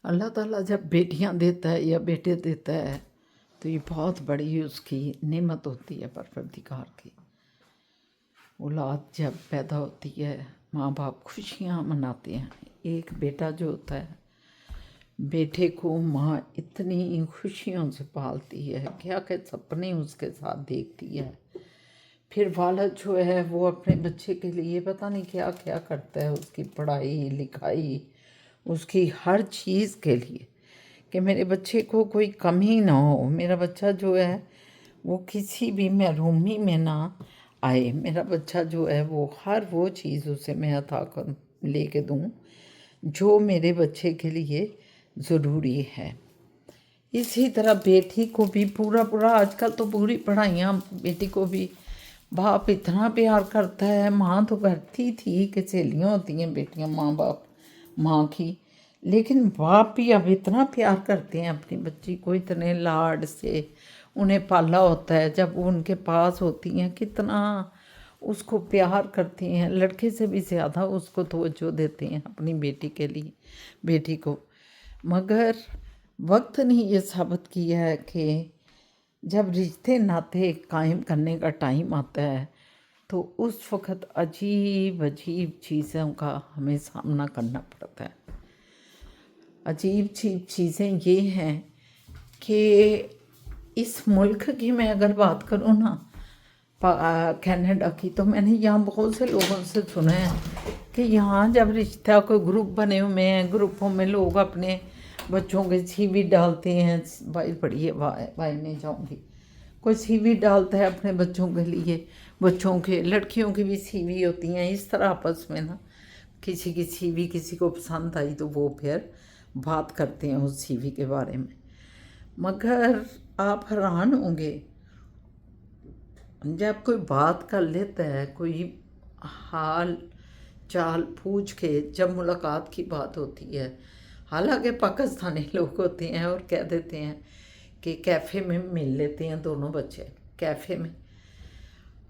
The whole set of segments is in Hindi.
अल्लाह ताला जब बेटियां देता है या बेटे देता है तो ये बहुत बड़ी उसकी नेमत होती है परवरदिगार की। औलाद जब पैदा होती है माँ बाप खुशियाँ मनाते हैं। एक बेटा जो होता है, बेटे को माँ इतनी खुशियों से पालती है, क्या क्या सपने उसके साथ देखती है। फिर वालिद जो है वो अपने बच्चे के लिए पता नहीं क्या क्या करता है, उसकी पढ़ाई लिखाई, उसकी हर चीज़ के लिए कि मेरे बच्चे को कोई कमी ना हो, मेरा बच्चा जो है वो किसी भी महरूमी में ना आए, मेरा बच्चा जो है वो हर वो चीज़ उसे मैं अता कर लेके दूँ जो मेरे बच्चे के लिए ज़रूरी है। इसी तरह बेटी को भी पूरा पूरा आजकल तो पूरी पढ़ाइयाँ बेटी को भी बाप इतना प्यार करता है। माँ तो करती थी कि सहेलियाँ होती हैं बेटियाँ माँ बाप माँ की, लेकिन बाप भी अब इतना प्यार करते हैं अपनी बच्ची को, इतने लाड से उन्हें पाला होता है। जब वो उनके पास होती हैं कितना उसको प्यार करती हैं, लड़के से भी ज़्यादा उसको तवज्जो देते हैं अपनी बेटी के लिए, बेटी को। मगर वक्त ने ये साबित किया है कि जब रिश्ते नाते कायम करने का टाइम आता है तो उस वक़्त अजीब अजीब चीज़ों का हमें सामना करना पड़ता है। अजीब अजीब चीज़ें ये हैं कि इस मुल्क की मैं अगर बात करूँ ना, कनाडा की, तो मैंने यहाँ बहुत से लोगों से सुना है कि यहाँ जब रिश्ता कोई ग्रुप बने हुए हैं, ग्रुपों में लोग अपने बच्चों के सीवी डालते हैं। भाई पढ़िए भाई नहीं जाऊँगी, कोई सीवी डालता है अपने बच्चों के लिए, बच्चों के लड़कियों की भी सीवी होती हैं। इस तरह आपस में ना किसी की सीवी किसी को पसंद आई तो वो फिर बात करते हैं उस सीवी के बारे में। मगर आप हैरान होंगे जब कोई बात कर लेता है, कोई हाल चाल पूछ के जब मुलाकात की बात होती है, हालांकि पाकिस्तानी लोग होते हैं और कह देते हैं कि कैफ़े में मिल लेते हैं दोनों बच्चे कैफ़े में।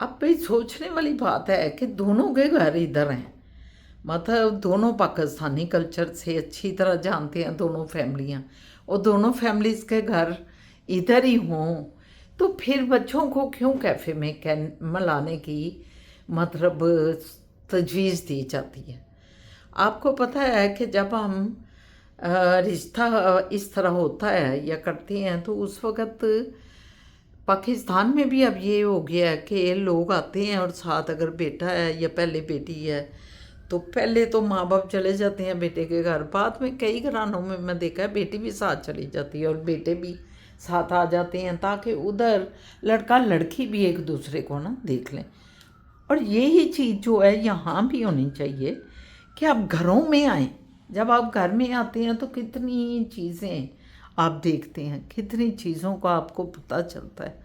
अब भाई सोचने वाली बात है कि दोनों के घर इधर हैं, मतलब दोनों पाकिस्तानी कल्चर से अच्छी तरह जानते हैं दोनों फैमिलियाँ, और दोनों फैमिलीज़ के घर इधर ही हों, तो फिर बच्चों को क्यों कैफ़े में मलाने की मतलब तजवीज़ दी जाती है। आपको पता है कि जब हम रिश्ता इस तरह होता है या करते हैं तो उस वक़्त पाकिस्तान में भी अब ये हो गया है कि लोग आते हैं और साथ अगर बेटा है या पहले बेटी है तो पहले तो माँ बाप चले जाते हैं बेटे के घर, बाद में कई घरानों में मैं देखा है बेटी भी साथ चली जाती है और बेटे भी साथ आ जाते हैं, ताकि उधर लड़का लड़की भी एक दूसरे को ना देख लें। और यही चीज़ जो है यहाँ भी होनी चाहिए कि आप घरों में आएँ। जब आप घर में आते हैं तो कितनी चीज़ें आप देखते हैं, कितनी चीज़ों का आपको पता चलता है।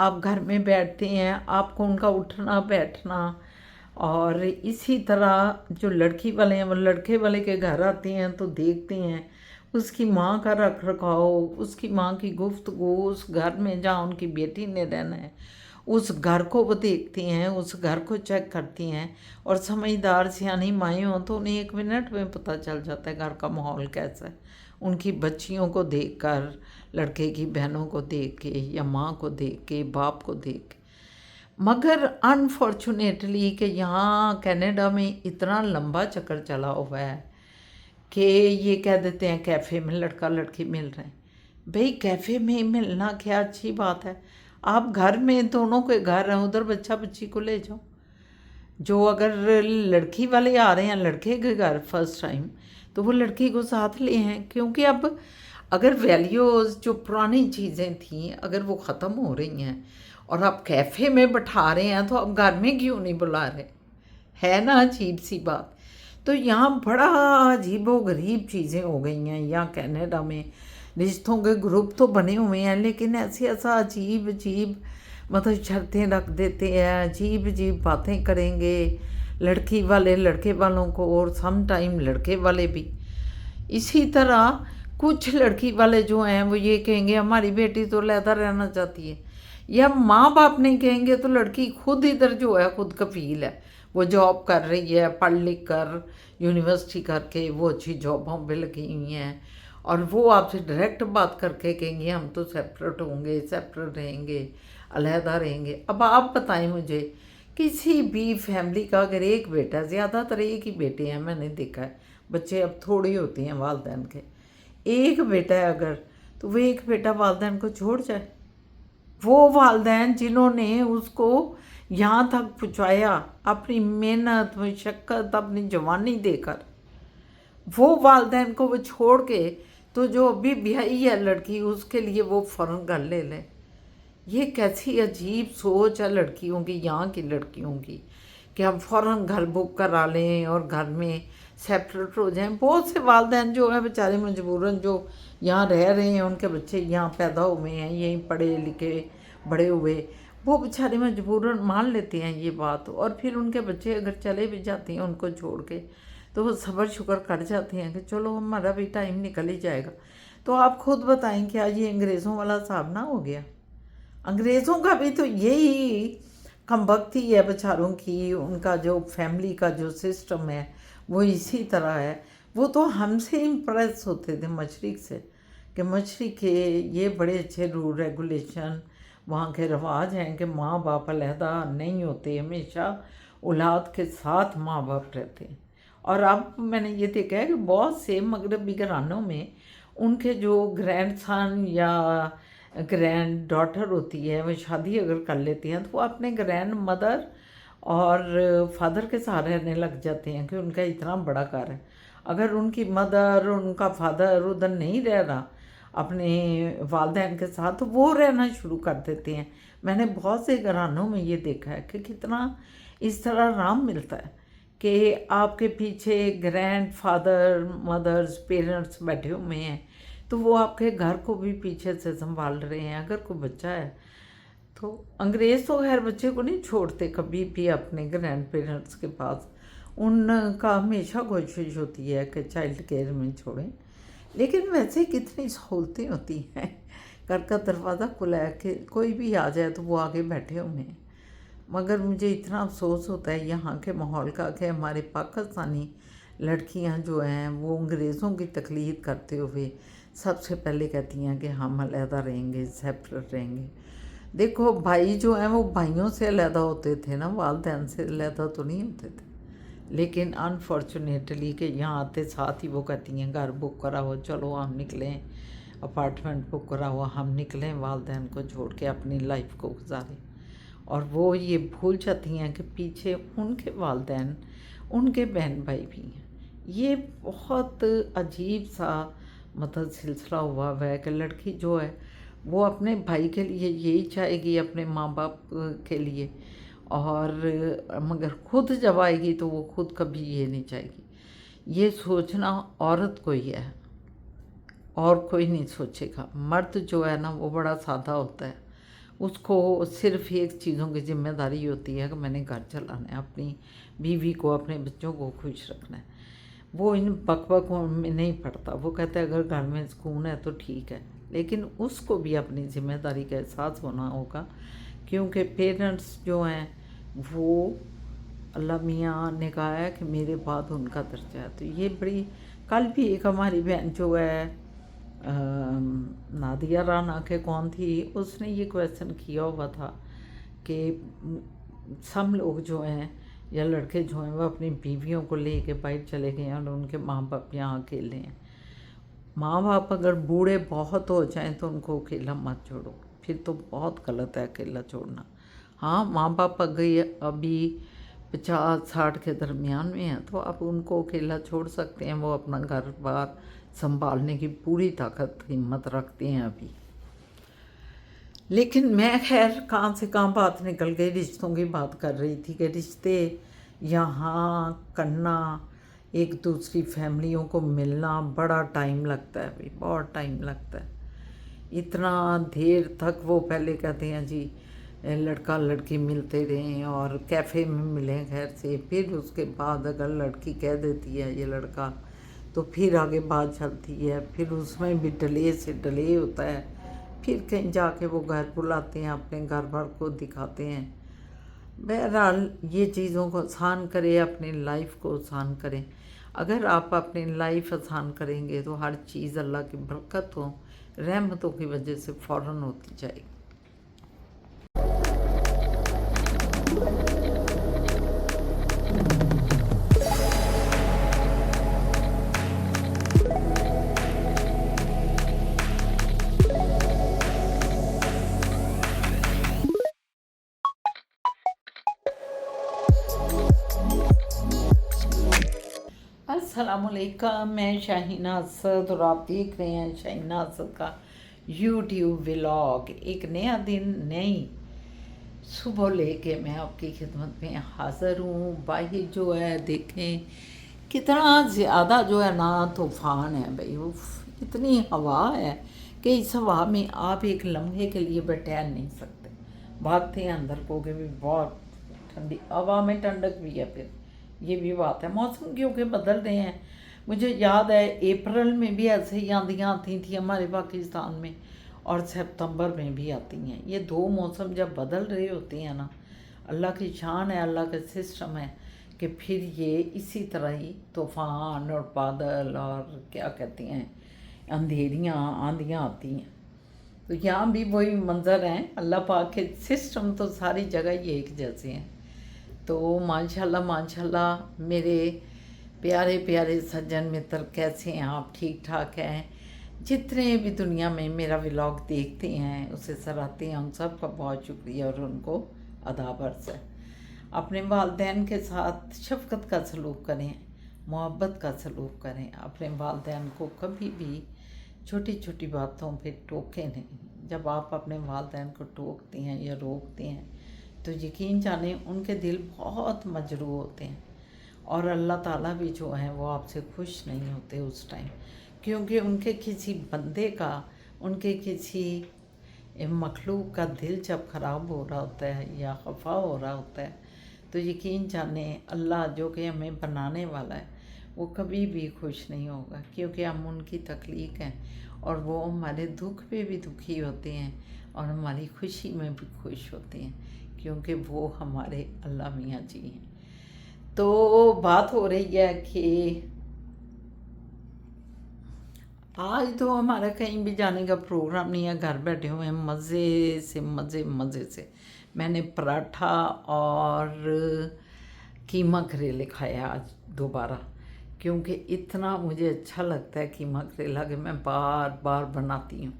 आप घर में बैठते हैं, आपको उनका उठना बैठना, और इसी तरह जो लड़की वाले हैं वो लड़के वाले के घर आते हैं तो देखते हैं उसकी माँ का रख रखाव, उसकी माँ की गुफ्तगू, उस घर में जहाँ उनकी बेटी ने रहना है उस घर को वो देखती हैं, उस घर को चेक करती हैं। और समझदार सियानी माएँ हों तो उन्हें 1 मिनट में पता चल जाता है घर का माहौल कैसा है, उनकी बच्चियों को देख कर, लड़के की बहनों को देख के या माँ को देख के, बाप को देख के। मगर अनफॉर्चुनेटली कि यहाँ कनाडा में इतना लंबा चक्कर चला हुआ है कि ये कह देते हैं कैफ़े में लड़का लड़की मिल रहे हैं। भाई कैफ़े में मिलना क्या अच्छी बात है, आप घर में दोनों के घर हैं, उधर बच्चा बच्ची को ले जाओ। जो अगर लड़की वाले आ रहे हैं लड़के के घर फर्स्ट टाइम तो वो लड़की को साथ ले हैं, क्योंकि अब अगर वैल्यूज़ जो पुरानी चीज़ें थी अगर वो ख़त्म हो रही हैं और आप कैफ़े में बैठा रहे हैं तो आप घर में क्यों नहीं बुला रहे, है ना अजीब सी बात। तो यहाँ बड़ा अजीबो गरीब चीज़ें हो गई हैं यहाँ कनाडा में। रिश्तों के ग्रुप तो बने हुए हैं लेकिन ऐसे ऐसा अजीब अजीब मतलब शर्तें रख देते हैं, अजीब अजीब बातें करेंगे लड़की वाले लड़के वालों को, और सम टाइम लड़के वाले भी इसी तरह। कुछ लड़की वाले जो हैं वो ये कहेंगे हमारी बेटी तो लहदा रहना चाहती है, या माँ बाप नहीं कहेंगे तो लड़की खुद इधर जो है खुद कफील है, वो जॉब कर रही है, पढ़ लिख कर यूनिवर्सिटी करके वो अच्छी जॉबों पे लगी हुई हैं, और वो आपसे डायरेक्ट बात करके कहेंगे हम तो सेपरेट होंगे, सेपरेट रहेंगे, अलहदा रहेंगे। अब आप बताएं मुझे, किसी भी फैमिली का अगर एक बेटा, ज़्यादातर एक ही बेटे हैं, मैंने देखा है, बच्चे अब थोड़ी होती हैं वालदैन के, एक बेटा है अगर, तो वो एक बेटा वालदैन को छोड़ जाए, वो वालदैन जिन्होंने उसको यहाँ तक पहुँचाया अपनी मेहनत मशक्क़त अपनी जवानी देकर, वो वालदैन को वो छोड़ के तो जो अभी ब्याही है लड़की उसके लिए वो फ़ौरन घर ले लें। ये कैसी अजीब सोच है लड़कियों की, यहाँ की लड़कियों की, कि हम फ़ौरन घर बुक करा लें और घर में सेपरेट हो जाएं। बहुत से वालदैन जो हैं बेचारे मजबूरन जो यहाँ रह रहे हैं, उनके बच्चे यहाँ पैदा हुए हैं, यहीं पढ़े लिखे बड़े हुए, वो बेचारे मजबूरन मान लेते हैं ये बात, और फिर उनके बच्चे अगर चले भी जाते हैं उनको छोड़ के, तो वो सब्र शुक्र कर जाते हैं कि चलो हमारा भी टाइम निकल ही जाएगा। तो आप खुद बताएं, क्या ये अंग्रेज़ों वाला हिसाब ना हो गया? अंग्रेज़ों का भी तो यही कमबख्ती है बेचारों की, उनका जो फैमिली का जो सिस्टम है वो इसी तरह है। वो तो हमसे इम्प्रेस होते थे मशरिक़ से, कि मशरिक़ के ये बड़े अच्छे रूल रेगुलेशन, वहाँ के रवाज हैं कि माँ बाप अलहदा नहीं होते, हमेशा औलाद के साथ माँ बाप रहते हैं। और अब मैंने ये देखा है कि बहुत से मगरबी घरानों में उनके जो ग्रैंड सन या ग्रैंड डॉटर होती है, वो शादी अगर कर लेती हैं तो वो अपने ग्रैंड मदर और फादर के साथ रहने लग जाते हैं कि उनका इतना बड़ा घर है। अगर उनकी मदर उनका फादर उधर नहीं रह रहा अपने वालदैन के साथ, तो वो रहना शुरू कर देते हैं। मैंने बहुत से घरानों में ये देखा है कि कितना इस तरह आराम मिलता है कि आपके पीछे ग्रैंड फादर मदर्स पेरेंट्स बैठे हुए हैं, तो वो आपके घर को भी पीछे से संभाल रहे हैं। अगर कोई बच्चा है तो अंग्रेज़ तो खैर बच्चे को नहीं छोड़ते कभी भी अपने ग्रैंड पेरेंट्स के पास, उनका हमेशा कोशिश होती है कि चाइल्ड केयर में छोड़ें। लेकिन वैसे कितनी सहूलतें होती हैं, घर का दरवाज़ा खुला है कि कोई भी आ जाए तो वो आगे बैठे हुए हैं। मगर मुझे इतना अफसोस होता है यहाँ के माहौल का कि हमारे पाकिस्तानी लड़कियाँ जो हैं वो अंग्रेज़ों की तकलीद करते हुए सबसे पहले कहती हैं कि हम अलहदा रहेंगे, सेपरेट रहेंगे। देखो भाई जो हैं वो भाइयों से अलहदा होते थे ना, वालदैन से अलहदा तो नहीं होते थे। लेकिन अनफॉर्चुनेटली कि यहाँ आते साथ ही वो कहती हैं घर बुक करा हो, चलो हम निकलें, अपार्टमेंट बुक करा हुआ, हम निकलें वालदैन को छोड़ के अपनी लाइफ को गुजारें। और वो ये भूल जाती हैं कि पीछे उनके वालदैन उनके बहन भाई भी हैं। ये बहुत अजीब सा मतलब सिलसिला हुआ है कि लड़की जो है वो अपने भाई के लिए यही चाहेगी, अपने माँ बाप के लिए, और मगर खुद जब आएगी तो वो खुद कभी ये नहीं चाहेगी। ये सोचना औरत को ही है और कोई नहीं सोचेगा। मर्द जो है ना वो बड़ा सादा होता है, उसको सिर्फ एक चीज़ों की जिम्मेदारी होती है कि मैंने घर चलाना है, अपनी बीवी को अपने बच्चों को खुश रखना है। वो इन बकबकों में नहीं पड़ता, वो कहता है अगर घर में सुकून है तो ठीक है। लेकिन उसको भी अपनी जिम्मेदारी का एहसास होना होगा, क्योंकि पेरेंट्स जो हैं वो अल्लाह मियाँ ने कहा है कि मेरे बाद उनका दर्जा है। तो ये बड़ी, कल भी एक हमारी बहन जो है नादिया राना के कौन थी, उसने ये क्वेश्चन किया हुआ था कि सब लोग जो हैं या लड़के जो हैं वो अपनी बीवियों को लेके बाहर चले गए हैं और उनके माँ बाप यहाँ अकेले हैं। माँ बाप अगर बूढ़े बहुत हो जाएं तो उनको अकेला मत छोड़ो, फिर तो बहुत गलत है अकेला छोड़ना। हाँ, माँ बाप अभी 50-60 के दरमियान में हैं तो आप उनको अकेला छोड़ सकते हैं, वो अपना घर बार संभालने की पूरी ताकत हिम्मत रखते हैं अभी। लेकिन मैं खैर कहाँ से कहाँ बात निकल गई, रिश्तों की बात कर रही थी कि रिश्ते यहाँ करना, एक दूसरी फैमिलियों को मिलना बड़ा टाइम लगता है भाई, बहुत टाइम लगता है। इतना देर तक वो पहले कहते हैं जी लड़का लड़की मिलते रहें और कैफ़े में मिलें खैर से, फिर उसके बाद अगर लड़की कह देती है ये लड़का तो फिर आगे बात चलती है, फिर उसमें भी डिले से डिले होता है, फिर कहीं जाके वो घर बुलाते हैं, अपने घर भर को दिखाते हैं। बहरहाल ये चीज़ों को आसान करें, अपनी लाइफ को आसान करें। अगर आप अपनी लाइफ आसान करेंगे तो हर चीज़ अल्लाह की बरकतों रहमतों की वजह से फ़ौरन होती जाएगी। अस्सलामुअलैकुम, मैं शाहीना असद और आप देख रहे हैं शाहीना असद का यूट्यूब व्लॉग। एक नया दिन नई सुबह लेके मैं आपकी खिदमत में हाज़िर हूँ। बाहर जो है देखें कितना ज़्यादा जो है ना तूफ़ान है भाई, उफ इतनी हवा है कि इस हवा में आप एक लम्हे के लिए बैठा नहीं सकते, भागते हैं अंदर को कि भी बहुत ठंडी हवा में ठंडक भी है। फिर ये भी बात है, मौसम क्योंकि बदल रहे हैं। मुझे याद है अप्रैल में भी ऐसे ही आंधियाँ आती थी हमारे पाकिस्तान में, और सितंबर में भी आती हैं। ये दो मौसम जब बदल रहे होते हैं ना, अल्लाह की शान है, अल्लाह का सिस्टम है कि फिर ये इसी तरह ही तूफ़ान और बादल और क्या कहते हैं अंधेरियाँ आंधियाँ आती हैं। तो यहाँ भी वही मंज़र हैं, अल्लाह पाक के सिस्टम तो सारी जगह ही एक जैसे हैं। तो माशाल्लाह माशाल्लाह मेरे प्यारे प्यारे सज्जन मित्र, कैसे हैं आप? ठीक ठाक हैं? जितने भी दुनिया में मेरा व्लॉग देखते हैं, उसे सराहते हैं, उन सब का बहुत शुक्रिया और उनको अदाबर्स है। अपने वालदैन के साथ शफ़क़त का सलूक करें, मोहब्बत का सलूक करें। अपने वालदैन को कभी भी छोटी छोटी बातों पे टोकें नहीं। जब आप अपने वालदैन को टोकते हैं या रोकते हैं तो यकीन जानें उनके दिल बहुत मजरूह होते हैं, और अल्लाह ताला भी जो है वो आपसे खुश नहीं होते उस टाइम, क्योंकि उनके किसी बंदे का, उनके किसी मखलूक का दिल जब ख़राब हो रहा होता है या खफा हो रहा होता है तो यकीन जाने अल्लाह जो कि हमें बनाने वाला है वो कभी भी खुश नहीं होगा, क्योंकि हम उनकी तख्लीक हैं और वो हमारे दुख पे भी दुखी होते हैं और हमारी खुशी में भी खुश होते हैं, क्योंकि वो हमारे अल्लाह मियाँ जी हैं। तो बात हो रही है कि आज तो हमारा कहीं भी जाने का प्रोग्राम नहीं है, घर बैठे हुए हैं मज़े से मज़े से। मैंने पराठा और कीमा करेले खाया आज दोबारा, क्योंकि इतना मुझे अच्छा लगता है कीमा करेला कि मैं बार बार बनाती हूँ।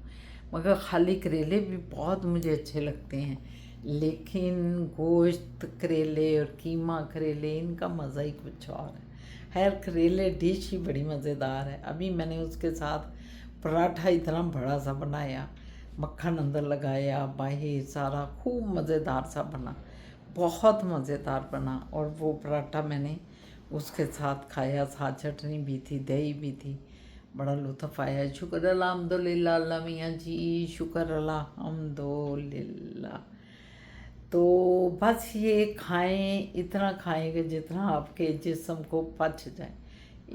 मगर खाली करेले भी बहुत मुझे अच्छे लगते हैं, लेकिन गोश्त करेले और कीमा करेले इनका मज़ा ही कुछ और है। खैर करेले डिश ही बड़ी मज़ेदार है। अभी मैंने उसके साथ पराठा इतना बड़ा सा बनाया, मक्खन अंदर लगाया, बाहर सारा खूब मज़ेदार सा बना, बहुत मज़ेदार बना। और वो पराठा मैंने उसके साथ खाया, साथ चटनी भी थी, दही भी थी, बड़ा लुत्फ़ आया। शुक्र अल्हम्दुलिल्लाह अल्लाह मियाँ जी, शुक्र अल्हम्दुलिल्लाह। तो बस ये खाएं, इतना खाएं कि जितना आपके जिस्म को पच जाए,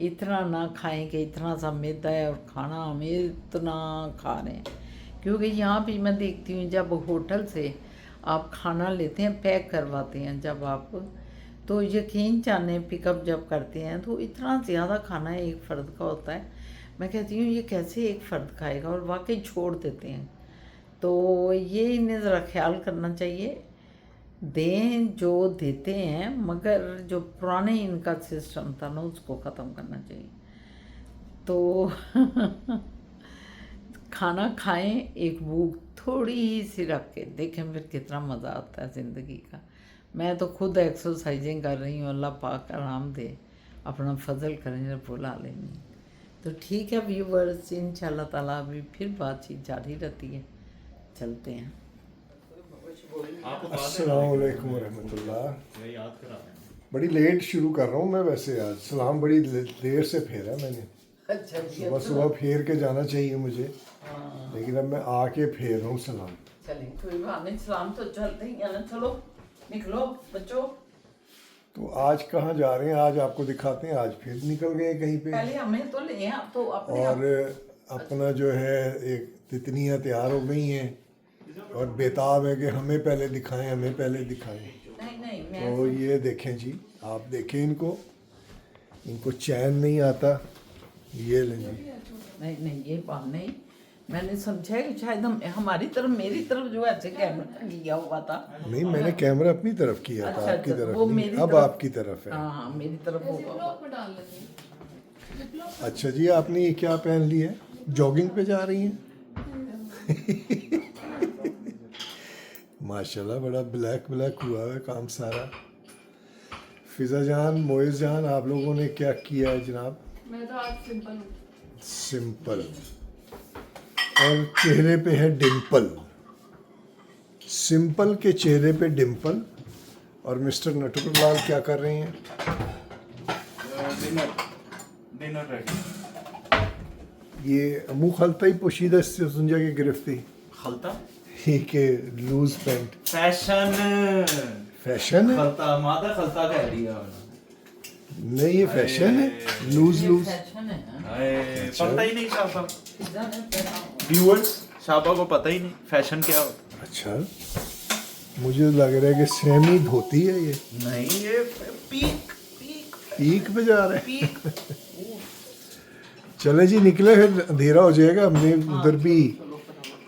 इतना ना खाएं कि इतना सा मैदा है और खाना हम इतना खा रहे हैं। क्योंकि यहाँ भी मैं देखती हूँ जब होटल से आप खाना लेते हैं, पैक करवाते हैं जब आप, तो यकीन जाने पिकअप जब करते हैं तो इतना ज़्यादा खाना एक फ़र्द का होता है। मैं कहती हूँ ये कैसे एक फ़र्द खाएगा, और वाकई छोड़ देते हैं। तो ये इन्हें ज़रा ख्याल करना चाहिए, दें जो देते हैं, मगर जो पुराने इनका सिस्टम था ना उसको ख़त्म करना चाहिए। तो खाना खाएं, एक भूख थोड़ी ही सी रख के देखें, फिर कितना मज़ा आता है ज़िंदगी का। मैं तो खुद एक्सरसाइजिंग कर रही हूँ, अल्लाह पाक आराम दे, अपना फजल करें रब्बुल आलमीन। तो ठीक है व्यूवर्स, इंशाल्लाह ताला अभी फिर बातचीत जारी रहती है, चलते हैं। अस्सलाम वालेकुम रहमतुल्लाह। बड़ी लेट शुरू कर रहा हूँ मैं वैसे आज, सलाम बड़ी देर से फेरा मैंने। अच्छा जी, सुबह सुबह फेर के जाना चाहिए मुझे, लेकिन अब मैं आके फेर रहा हूँ सलाम। चलें कोई बात नहीं, सलाम तो चलते ही है ना। चलो निकलो बच्चों। तो आज कहाँ जा रहे हैं, आज आपको दिखाते हैं। आज फिर निकल गए कहीं पे, पहले हमें तो ले आप तो अपने और अपना जो है एक तितनियाँ तैयार हो गई हैं और बेताब है कि हमें पहले दिखाएं, हमें पहले दिखाएं। नहीं नहीं मैं तो ये देखें जी, आप देखें इनको, इनको चैन नहीं आता। ये लें जी। नहीं नहीं, ये बात नहीं, मैंने समझा कि शायद हमारी तरफ, मेरी तरफ जो ऐसे कैमरा किया हुआ था। नहीं, मैंने कैमरा अपनी तरफ किया था, अच्छा, आपकी अच्छा, तरफ वो नहीं। मेरी अब तरफ- आपकी तरफ है। हाँ हाँ, मेरी तरफ होगा। अच्छा जी, आपने ये क्या पहन लिया है? जॉगिंग पे जा रही हैं? माशाल्लाह, बड़ा ब्लैक ब्लैक हुआ है काम सारा। फिजा जान, मोइज जान, आप लोगों ने क्या किया है जनाब? मैं तो आज सिंपल हूँ। सिंपल। और चेहरे पे है डिम्पल। सिंपल के चेहरे पे डिम्पल। और मिस्टर नटवरलाल क्या कर रहे हैं? Dinner ready. ये मुंह खलता ही पोशीदा से सुंजा की गिरफ्ती खलता ही के लूज पैंट। फैशन फैशन है? खलता मादा खलता कह रही है। नहीं, ये फैशन है, लूज लूज। फैशन है ना। अरे पता ही नहीं शाबा फिजा ने पहना हुआ। व्यूअर्स, शाबा को पता ही नहीं फैशन क्या होता अच्छा, मुझे लग रहा है कि सेमी धोती है ये। है। नहीं, ये पीक पीक पीक पे जा रहा है। पीक। चले जी, निकले, फिर अंधेरा हो जाएगा। हमने उधर भी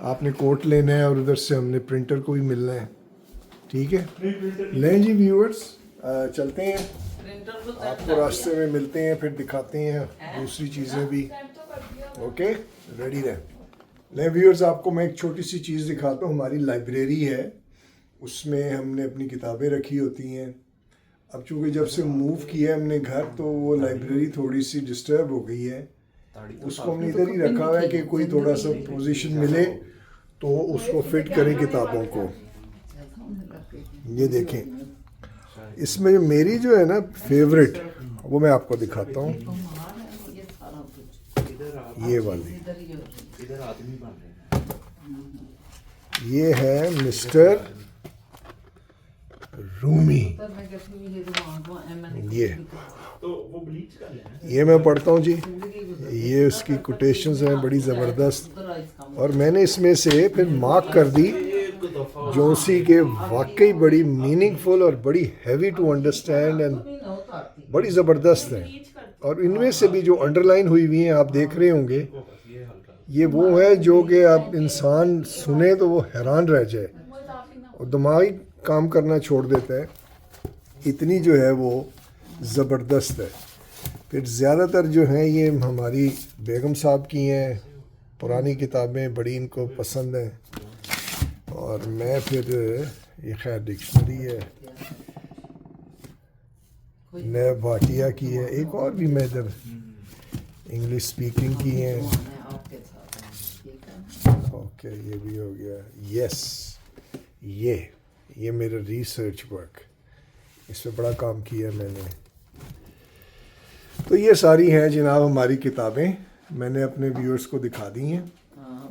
आपने कोट लेना है और उधर से हमने प्रिंटर को भी मिलना है। ठीक है, लें जी व्यूअर्स, चलते हैं। प्रिंटर को आपको रास्ते में मिलते हैं, फिर दिखाते हैं दूसरी चीज़ें भी। ओके, रेडी रहें। ले व्यूअर्स, आपको मैं एक छोटी सी चीज़ दिखाता हूँ। हमारी लाइब्रेरी है, उसमें हमने अपनी किताबें रखी होती हैं। अब चूँकि जब से मूव किया है हमने घर, तो वो लाइब्रेरी थोड़ी सी डिस्टर्ब हो गई है। उसको हमने इधर ही रखा हुआ है कि कोई थोड़ा सा पोजीशन मिले तो उसको फिट करें किताबों को। ये देखें, इसमें जो मेरी जो है ना फेवरेट, वो मैं आपको दिखाता हूँ। ये सारा कुछ ये वाली, इधर ही हो रही है। इधर आदमी बन रहे हैं। ये है मिस्टर रूमी। तो मैं कहती हूँ ये दिमाग को ये तो वो ब्लीच कर लेना। ये मैं पढ़ता हूँ जी। ये उसकी कोटेशंस हैं बड़ी ज़बरदस्त। और मैंने इसमें से फिर मार्क कर दी जो सी के वाकई बड़ी मीनिंगफुल और बड़ी हैवी टू अंडरस्टैंड एंड बड़ी ज़बरदस्त है। और इनमें से भी जो अंडरलाइन हुई हुई हैं आप देख रहे होंगे, ये वो है जो कि आप इंसान सुने तो वो हैरान रह जाए और दिमागी काम करना छोड़ देता है। इतनी जो है वो ज़बरदस्त है। फिर ज़्यादातर जो हैं ये हमारी बेगम साहब की हैं, पुरानी किताबें बड़ी इनको पसंद हैं। और मैं फिर ये खैर डिक्शनरी है, नैब भाटिया की है, एक और भी मैं इधर इंग्लिश स्पीकिंग की हैं। आपके साथ ओके, ये भी हो गया। यस, ये मेरा रिसर्च वर्क, इस पे बड़ा काम किया मैंने। तो ये सारी हैं जनाब हमारी किताबें। मैंने अपने व्यूअर्स को दिखा दी हैं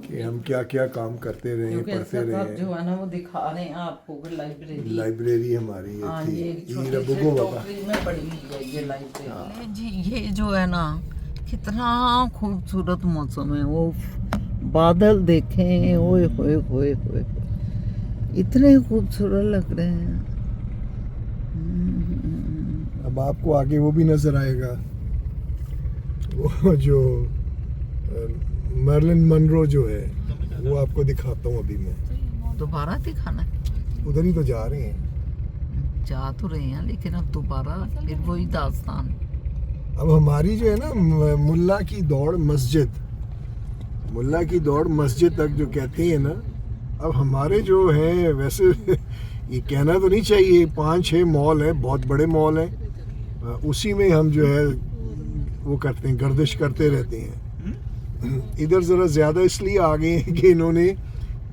कि हम क्या क्या काम करते रहे, क्योंकि पढ़ते सब आप रहे। जो है ना वो दिखा रहे हैं आपको कि लाइब्रेरी। लाइब्रेरी हमारी ये हाँ, थी। ये ये छोटे रबुगो से बाबा। टोकरी में पड़ी हुई है ये लाइब्रेरी जी। ये जो है ना, कितना खूबसूरत मौसम है। वो बादल देखें, ओए होए होए होए, इतने खूबसूरत लग रहे हैं। अब आपको आगे वो भी नज़र आएगा, वो जो मर्लिन मनरो जो है, वो आपको दिखाता हूँ अभी मैं। दोबारा दिखाना है? उधर ही तो जा रहे हैं। जा तो रहे हैं लेकिन अब दोबारा फिर वही दास्तान। अब हमारी जो है ना मुल्ला की दौड़ मस्जिद, मुल्ला की दौड़ मस्जिद तक जो कहते हैं ना, अब हमारे जो है वैसे ये कहना तो नहीं चाहिए, 5-6 मॉल हैं, बहुत बड़े मॉल हैं, उसी में हम जो है वो करते हैं, गर्दिश करते रहते हैं। इधर ज़रा ज़्यादा इसलिए आ गए हैं कि इन्होंने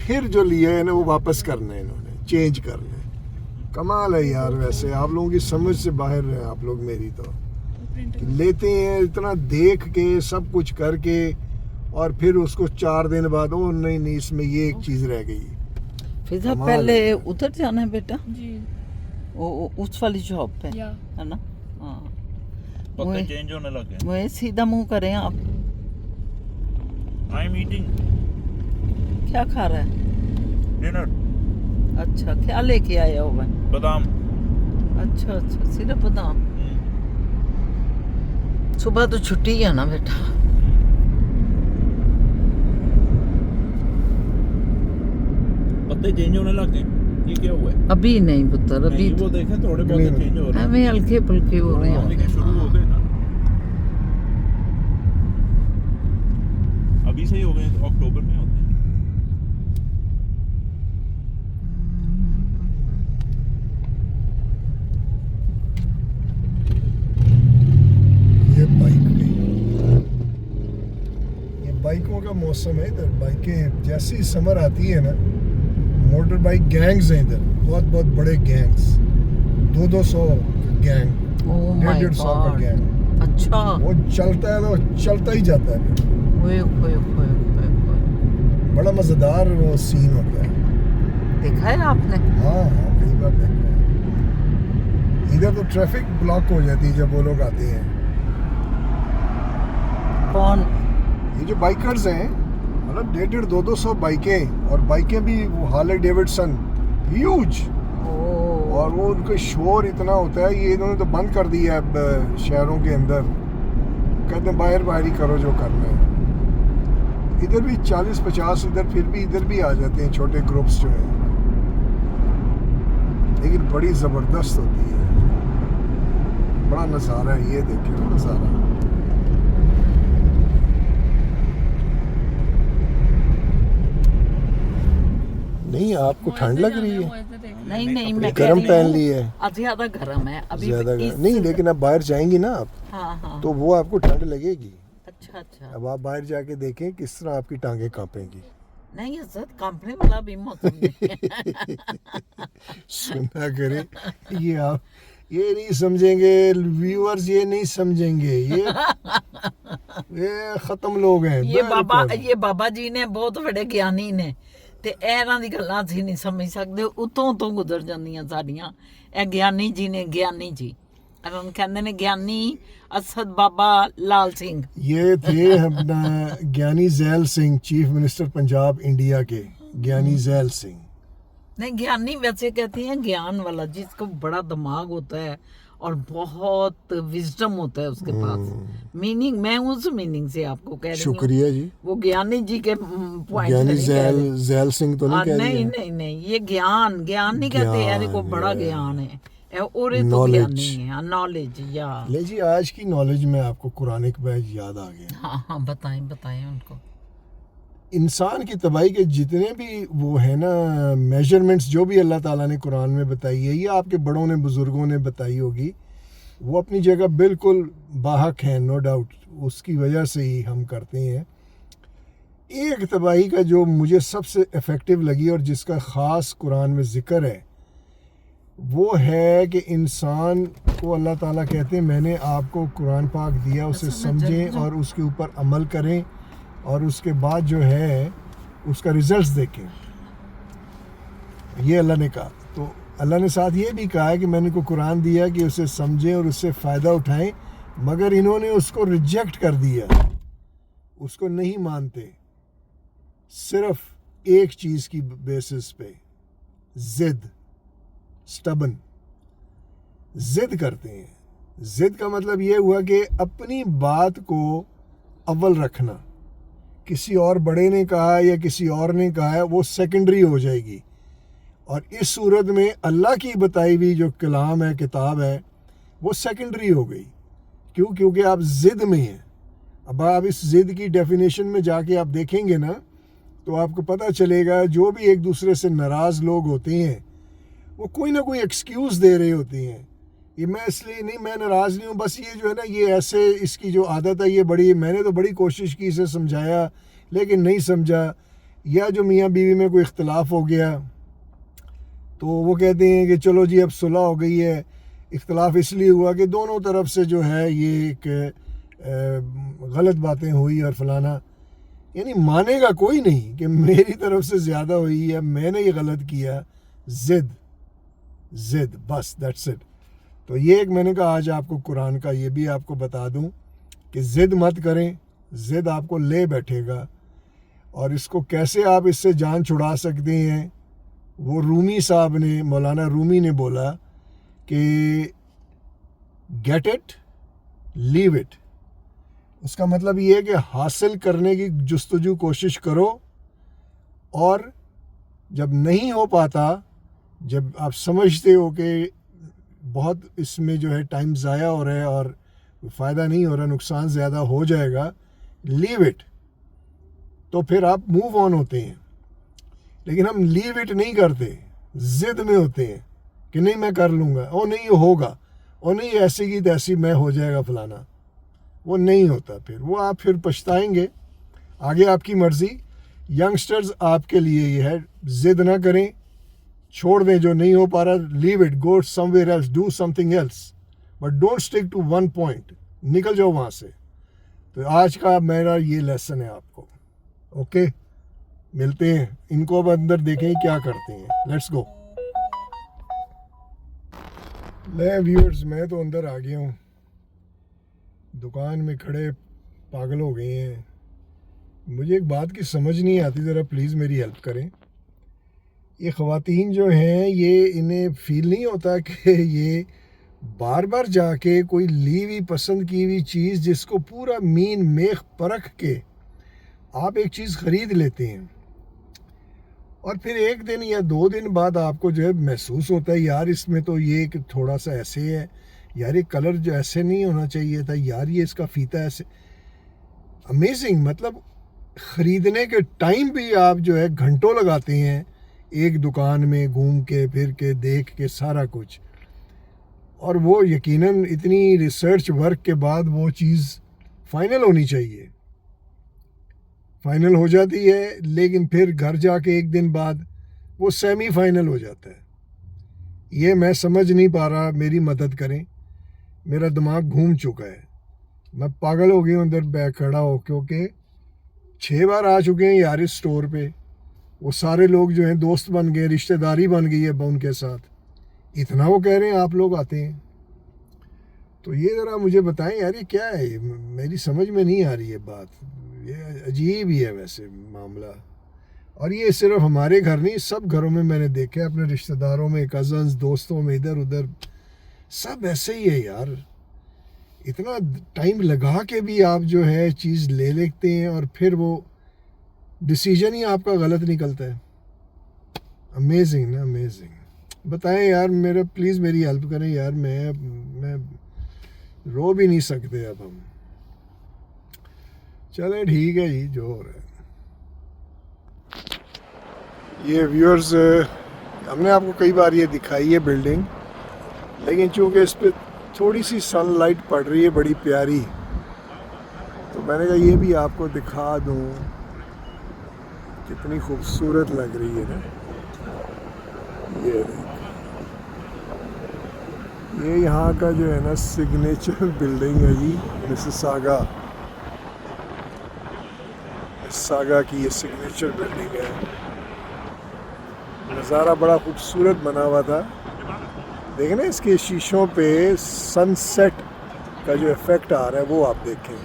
फिर जो लिया है ना वो वापस करना है, इन्होंने चेंज करना है। कमाल है यार, वैसे आप लोगों की समझ से बाहर है आप लोग मेरी। तो लेते हैं इतना देख के सब कुछ करके और फिर उसको 4 दिन बाद ओ नहीं इसमें ये एक चीज़ रह गई। फिजा कमाल पहले है। उधर जाना है बेटा, जी उस वाली शॉप पे या है ना। हाँ, पत्ते चेंज होने लगे। वो सीधा मुंह करें आप। आई एम ईटिंग क्या खा रहा है? डिनर। अच्छा, क्या लेके आया हुआ है? बादाम। अच्छा अच्छा, सिर्फ बादाम। सुबह तो छुट्टी है ना बेटा। पत्ते चेंज होने लग गए, ये क्या हुआ है? अभी नहीं पुत्र, अभी नहीं, वो देखे थोड़े बहुत चेंज हो रहे हैं, हमें हल्के फुल्के हो रहे हैं। लेकिन शुरू हो गए ना, अभी से ही हो गए तो अक्टूबर में होते हैं। ये बाइक गई, ये बाइकों का मौसम है इधर। बाइकें जैसे ही समर आती है ना, मोटर बाइक गैंग्स हैं इधर, बहुत बहुत बड़े गैंग्स, 200 गैंग, ओह माय 150 का गॉड। गैंग। अच्छा। वो चलता है तो चलता ही जाता है, ओए ओए ओए ओए ओए। बड़ा मजेदार वो सीन होता है। देखा है आपने? हाँ हाँ, कई बार देखा है। इधर तो ट्रैफिक ब्लॉक हो जाती है जब वो लोग आते हैं। कौन? ये जो बाइकर्स हैं, मतलब 150-200 बाइकें, और बाइकें भी वो हार्ले डेविडसन ह्यूज, ओह। और वो उनका शोर इतना होता है। ये इन्होंने तो बंद कर दिया है अब शहरों के अंदर, कहते हैं बाहर बाहर ही करो जो करना है। इधर भी 40-50 इधर, फिर भी इधर भी आ जाते हैं छोटे ग्रुप्स जो हैं, लेकिन बड़ी ज़बरदस्त होती है। बड़ा नज़ारा है, ये देखिए वो नज़ारा। नहीं, आपको ठंड लग रही है? नहीं नहीं, मैं गरम पहन ली है? ज्यादा गर्म है अभी। ज्यादा नहीं, लेकिन अब बाहर जाएंगी ना आप, हाँ हाँ। तो वो आपको ठंड लगेगी। अच्छा अच्छा। अब आप बाहर जाके देखें किस तरह आपकी टांगें कांपेंगी। नहीं इज्जत कंपनी वाला भी मौसम नहीं है। सुना करें, ये आप ये नहीं समझेंगे व्यूअर्स, ये नहीं समझेंगे, ये खत्म लोग हैं। ये बाबा जी ने बहुत बड़े ज्ञानी ने, ਤੇ ਇਹਨਾਂ ਦੀ ਗੱਲਾਂ ਅਸੀਂ ਨਹੀਂ ਸਮਝ ਸਕਦੇ, ਉਤੋਂ ਤੋਂ ਗੁਜ਼ਰ ਜਾਂਦੀਆਂ ਸਾਡੀਆਂ। ਇਹ ਗਿਆਨੀ ਜੀ ਨੇ, ਗਿਆਨੀ ਜੀ ਇਹਨਾਂ ਨੂੰ ਕਹਿੰਦੇ ਨੇ ਗਿਆਨੀ असद बाबा लाल सिंह। ये थे अपना ज्ञानी gel Singh, chief minister Punjab India के, ज्ञानी जैल सिंह। नहीं, ज्ञानी वैसे कहते हैं ज्ञान वाला जिसको बड़ा दिमाग होता है और बहुत विजडम होता है उसके पास। मीनिंग मैं उस मीनिंग से आपको कह रही हूँ। शुक्रिया जी। वो ज्ञानी जी के पॉइंट ज्ञानी जैल सिंह तो नहीं कह रही नहीं है? नहीं नहीं, ये ज्ञान नहीं कहते यार, को बड़ा ज्ञान है और ये तो Knowledge। ज्ञानी है, नॉलेज। या ले जी, आज की नॉलेज में आपको कुरानिक बैच याद आ गया। हाँ हाँ, बताएं बताएं उनको। इंसान की तबाही के जितने भी वो है ना मेजरमेंट्स, जो भी अल्लाह ताला ने कुरान में बताई है, या आपके बड़ों ने बुजुर्गों ने बताई होगी, वो अपनी जगह बिल्कुल बाहक हैं, नो डाउट। उसकी वजह से ही हम करते हैं। एक तबाही का जो मुझे सबसे इफ़ेक्टिव लगी और जिसका ख़ास कुरान में ज़िक्र है, वो है कि इंसान को अल्लाह ताला कहते हैं मैंने आपको कुरान पाक दिया, उसे समझें और उसके ऊपर अमल करें, और उसके बाद जो है उसका रिजल्ट्स देखें। ये अल्लाह ने कहा। तो अल्लाह ने साथ ये भी कहा है कि मैंने को कुरान दिया कि उसे समझें और उससे फ़ायदा उठाएं, मगर इन्होंने उसको रिजेक्ट कर दिया, उसको नहीं मानते। सिर्फ एक चीज़ की बेसिस पे, ज़िद, स्टबन, ज़िद करते हैं। ज़िद का मतलब ये हुआ कि अपनी बात को अव्वल रखना। किसी और बड़े ने कहा या किसी और ने कहा है, वो सेकेंडरी हो जाएगी। और इस सूरत में अल्लाह की बताई हुई जो कलाम है, किताब है, वो सेकेंडरी हो गई। क्यों? क्योंकि आप ज़िद में हैं। अब आप इस ज़िद की डेफिनेशन में जाके आप देखेंगे ना, तो आपको पता चलेगा जो भी एक दूसरे से नाराज़ लोग होते हैं, वो कोई ना कोई एक्सक्यूज़ दे रहे होते हैं। ये मैं इसलिए नहीं, मैं नाराज़ नहीं हूँ, बस ये जो है ना, ये ऐसे इसकी जो आदत है, ये बड़ी, मैंने तो बड़ी कोशिश की इसे समझाया लेकिन नहीं समझा। या जो मियाँ बीवी में कोई इख्तलाफ हो गया, तो वो कहते हैं कि चलो जी अब सुलह हो गई है। इख्तलाफ इसलिए हुआ कि दोनों तरफ से जो है ये एक गलत बातें हुई और फलाना, यानी मानेगा कोई नहीं कि मेरी तरफ से ज़्यादा हुई है, मैंने ये गलत किया। ज़िद, ज़िद, बस दैट्स इट। तो ये एक मैंने कहा आज आपको कुरान का ये भी आपको बता दूं कि ज़िद मत करें। ज़िद आपको ले बैठेगा, और इसको कैसे आप इससे जान छुड़ा सकते हैं, वो रूमी साहब ने, मौलाना रूमी ने बोला कि गेट इट, लीव इट, उसका मतलब ये है कि हासिल करने की जुस्तजू कोशिश करो, और जब नहीं हो पाता, जब आप समझते हो कि बहुत इसमें जो है टाइम ज़ाया हो रहा है और फ़ायदा नहीं हो रहा, नुकसान ज़्यादा हो जाएगा, लीव इट। तो फिर आप मूव ऑन होते हैं। लेकिन हम लीव इट नहीं करते, ज़िद में होते हैं कि नहीं मैं कर लूँगा, ओ नहीं ये होगा, ओ नहीं ऐसी की तैसी मैं हो जाएगा फलाना। वो नहीं होता, फिर वो आप फिर पछताएंगे। आगे आपकी मर्ज़ी। यंगस्टर्स आपके लिए ये है, ज़िद ना करें, छोड़ दें जो नहीं हो पा रहा, leave it, go somewhere else, do something else, but don't stick to one point, निकल जाओ वहाँ से। तो आज का मेरा ये लेसन है आपको। ओके, मिलते हैं। इनको अब अंदर देखें क्या करते हैं। Let's go. ले व्यूअर्स, मैं तो अंदर आ गया हूँ। दुकान में खड़े पागल हो गए हैं। मुझे एक बात की समझ नहीं आती, ज़रा प्लीज़ मेरी हेल्प करें। ये ख़वातीन जो हैं, ये इन्हें फ़ील नहीं होता कि ये बार बार जाके कोई ली हुई पसंद की हुई चीज़, जिसको पूरा मीन मेख परख के आप एक चीज़ ख़रीद लेते हैं, और फिर एक दिन या 2 दिन बाद आपको जो है महसूस होता है यार इसमें तो ये कि थोड़ा सा ऐसे है, यार ये कलर जो ऐसे नहीं होना चाहिए था, यार ये इसका फ़ीता ऐसे। अमेजिंग। मतलब ख़रीदने के टाइम भी आप जो है घंटों लगाते हैं एक दुकान में घूम के फिर के देख के सारा कुछ, और वो यकीनन इतनी रिसर्च वर्क के बाद वो चीज़ फाइनल होनी चाहिए, फाइनल हो जाती है, लेकिन फिर घर जाके एक दिन बाद वो सेमी फाइनल हो जाता है। ये मैं समझ नहीं पा रहा, मेरी मदद करें। मेरा दिमाग घूम चुका है, मैं पागल हो गया हूँ अंदर बैठ खड़ा हो, क्योंकि 6 बार आ चुके हैं यार इस स्टोर पे। वो सारे लोग जो हैं दोस्त बन गए, रिश्तेदारी बन गई है उनके साथ। इतना वो कह रहे हैं आप लोग आते हैं, तो ये ज़रा मुझे बताएं यार ये क्या है, मेरी समझ में नहीं आ रही है बात। ये अजीब ही है वैसे मामला। और ये सिर्फ हमारे घर नहीं, सब घरों में मैंने देखा है, अपने रिश्तेदारों में, कज़न्स, दोस्तों में, इधर उधर सब ऐसे ही है यार। इतना टाइम लगा के भी आप जो है चीज़ ले लेते हैं और फिर वो डिसीजन ही आपका गलत निकलता है। अमेजिंग ना, अमेजिंग। बताएं यार, मेरा प्लीज़ मेरी हेल्प करें यार। मैं रो भी नहीं सकते अब हम। चले ठीक है जी, जो हो रहा है। ये व्यूअर्स, हमने आपको कई बार ये दिखाई है बिल्डिंग, लेकिन चूँकि इस पर थोड़ी सी सनलाइट पड़ रही है बड़ी प्यारी, तो मैंने कहा ये भी आपको दिखा दूँ। कितनी खूबसूरत लग रही है ना ये यहाँ का जो है ना सिग्नेचर बिल्डिंग है जी, मिसिसागा की ये सिग्नेचर बिल्डिंग है। नज़ारा बड़ा खूबसूरत बना हुआ था। देखें ना इसके शीशों पे सनसेट का जो इफ़ेक्ट आ रहा है वो आप देखें।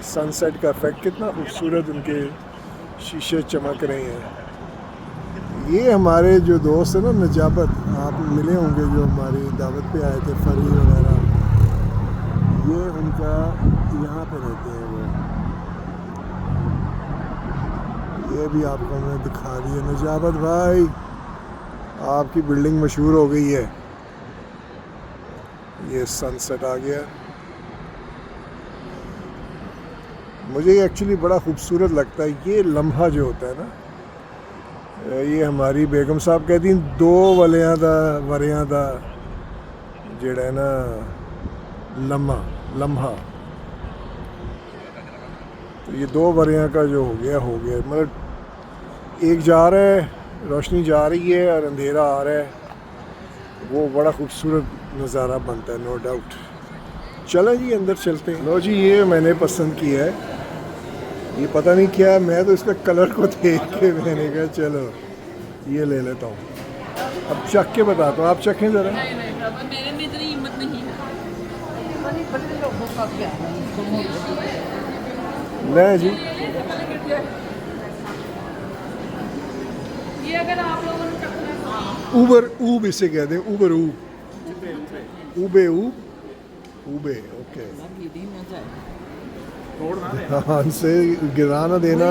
सनसेट का इफ़ेक्ट कितना खूबसूरत, उनके शीशे चमक रहे हैं। ये हमारे जो दोस्त हैं ना नजाबत, आप मिले होंगे, जो हमारी दावत पे आए थे, फरी वगैरह, ये उनका यहाँ पे रहते हैं वो। ये भी आपको मैं दिखा दिया। नजाबत भाई, आपकी बिल्डिंग मशहूर हो गई है। ये सनसेट आ गया। मुझे एक्चुअली बड़ा खूबसूरत लगता है ये लम्हा जो होता है ना। ये हमारी बेगम साहब कहती हैं 2 वलियां दा जेड़ा है ना लम्हा। तो ये 2 वरियां का जो हो गया मतलब एक जा रहा है, रोशनी जा रही है और अंधेरा आ रहा है, वो बड़ा खूबसूरत नज़ारा बनता है, नो डाउट। चलो जी अंदर चलते हैं। लो जी, ये मैंने पसंद किया है, ये पता नहीं क्या, मैं तो इसका कलर को देख के मैंने कहा चलो ये ले लेता हूँ। अब चख के बताता हूँ, आप चखें ज़रा। नहीं नहीं बाबा, मेरे में इतनी हिम्मत नहीं है। ले जी, ये अगर आप लोगों ने चखना ऊबर ऊब इसे कहते हैं, ऊबर ऊब, ऊबे ऊब। ऊबे ओके गिरी में जाए तोड़ ना देना। हाँ से गिरा ना देना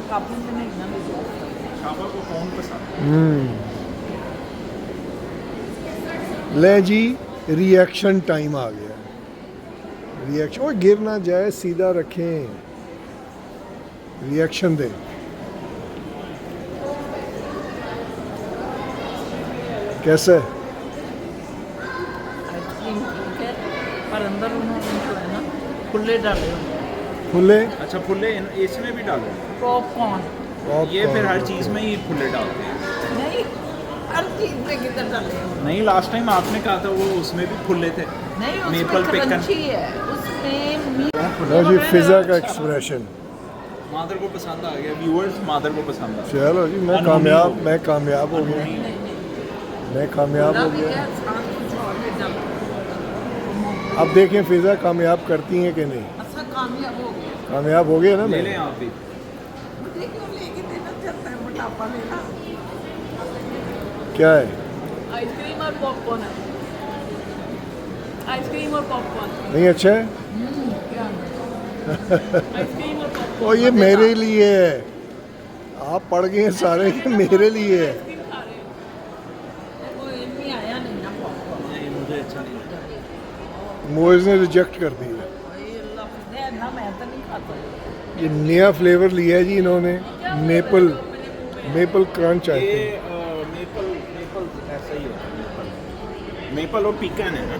काफी में नहीं ना शाबा को कौन पसंद? ले जी रिएक्शन टाइम आ गया रिएक्शन और गिर ना जाए सीधा रखें रिएक्शन दे कैसे आइसक्रीम ठीक है पर अंदर उन्होंने जो है ना खुले डाले होंगे फुले अच्छा फुल्ले इसमें भी डालो। पॉपकॉर्न ये फिर हर चीज़ में ही फुल्ले डालते हैं। नहीं हर चीज में किधर डाले होंगे नहीं लास्ट टाइम आपने कहा था वो उसमें भी फुल्ले थे। नहीं Maple उसमें bacon। क्रंची है उसमें मीट लो जी फिजा का एक्सप्रेशन मादर को पसंद आ गया, व्यूअर्स मादर को पसंद आ गया। चलो जी मैं कामयाब हो गया मैं कामयाब हो गया अब देखें फिजा कामयाब करती हैं कि नहीं अच्छा कामयाब हो गया कामयाब हो गया ना ले मैं लें आप भी। मुझे क्यों लेके देना चाहता है मोटापा लेना क्या है आइसक्रीम और पॉपकॉर्न है। आइसक्रीम और पॉपकॉर्न। नहीं अच्छा है आइसक्रीम और पॉपकॉर्न। और ये मेरे लिए है आप पढ़ गए हैं सारे ये मेरे लिए है आइसक्रीम खा रहे हैं। वो इनमें आया नहीं ना पॉपकॉर्न नहीं मुझे अच्छा नहीं लगा। मोइज ने रिजेक्ट कर दिया ना मैं तो नहीं खाता ये नया फ्लेवर लिया है जी इन्होंने मेपल क्रंच आई ये थिंक मेपल ऐसा ही होता है। मेपल और पीकन है ना।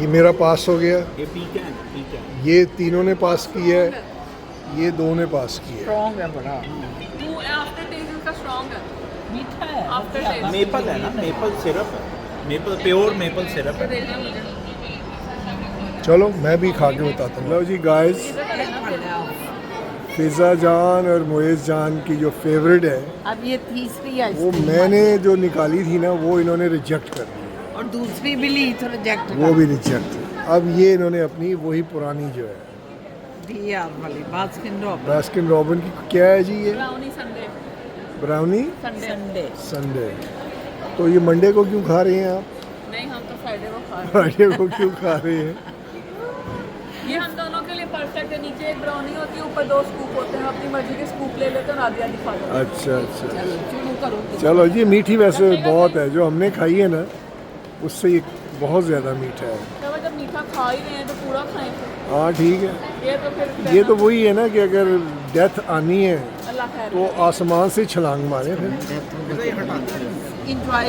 ये मेरा पास हो गया ये पीकन ये तीनों ने पास किया है ये दो ने पास किया है स्ट्रॉन्ग है बड़ा वो आफ्टर टेस्ट इसका स्ट्रॉन्ग है। मीठा है आफ्टर टेस्ट। मेपल है ना, मेपल सिरप है, मेपल प्योर मेपल सिरप है। चलो मैं भी खा के बताता हूँ लो जी गाइस फिजा जान और मोइज जान की जो फेवरेट है अब ये तीसरी वो आइसक्रीम मैंने जो निकाली थी ना वो इन्होंने रिजेक्ट कर दी और दूसरी भी ली तो रिजेक्ट वो भी रिजेक्ट अब ये इन्होंने अपनी वही पुरानी जो है दी यार वाली बास्किन रॉबिन्स बास्किन रॉबिन की क्या है जी ये brownie Sunday. Brownie Sunday. Sunday Sunday तो ये मंडे को क्यों खा रहे हैं आप नहीं हम तो फ्राइडे को खा रहे फ्राइडे को क्यों खा रहे हैं हैं। ये हम दोनों के लिए परफेक्ट है। नीचे एक ब्राउनी होती है, ऊपर 2 स्कूप होते हैं। अपनी मर्जी के स्कूप ले लेते हैं और आधी आधी खा लेते हैं। अच्छा अच्छा शुरू करो चलो जी मीठी वैसे बहुत है जो हमने खाई है ना उससे ये बहुत ज़्यादा मीठा है तो जब मीठा खा ही रहे हैं तो पूरा खाएं। हाँ ठीक है ये तो फिर ये तो वही है ना कि अगर डेथ आनी है अल्लाह खैर तो आसमान से छलांग मारे फिर इंजॉय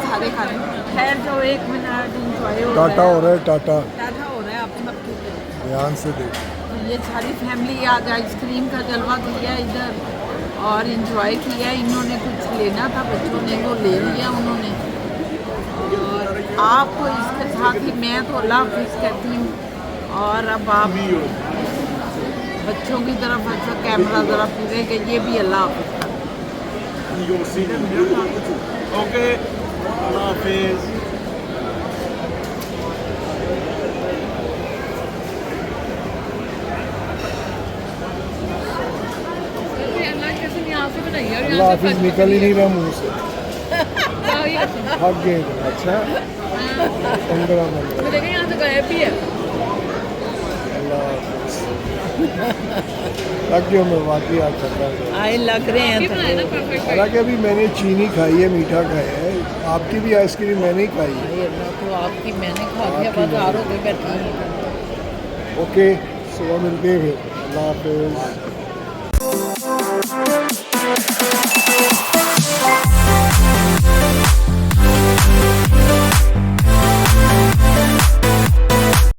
सारे खा रहे हैं खैर जो 1 मिनट इंजॉय हो टाटा हो रहा है टाटा टाटा हो रहा है आप सबके लिए। ध्यान से देख तो ये सारी फैमिली आज आइसक्रीम का जलवा किया इधर और इंजॉय किया इन्होंने कुछ लेना था बच्चों ने वो ले लिया उन्होंने और आपको इसके साथ ही मैं तो अल्लाह हाफिज़ कहती हूँ और अब आप बच्चों की तरफ अच्छा कैमरा ज़रा फिरे कि ये भी अल्लाह हाफिज़ कर ओके अल्लाह हाफिज़। अल्लाह कैसे यहाँ से बनाई है और अल्लाह यहाँ से हाफिज निकल ही नहीं रहा मुंह से ये भाग गए इधर। अच्छा 15 मिनट देखिए यहाँ से गायब भी है। अल्लाह हाफिज लग गया मैं वाकई आज चलता हूँ आए लग रहे हैं ये बनाया ना परफेक्ट। हालांकि अभी मैंने चीनी खाई है मीठा खाया है आपकी भी आइसक्रीम मैंने ही खाई है भाई अल्लाह तो आपकी मैंने खा लिया बाजारों में बैठी हूँ। ओके सुबह मिलते हैं फिर अल्लाह हाफिज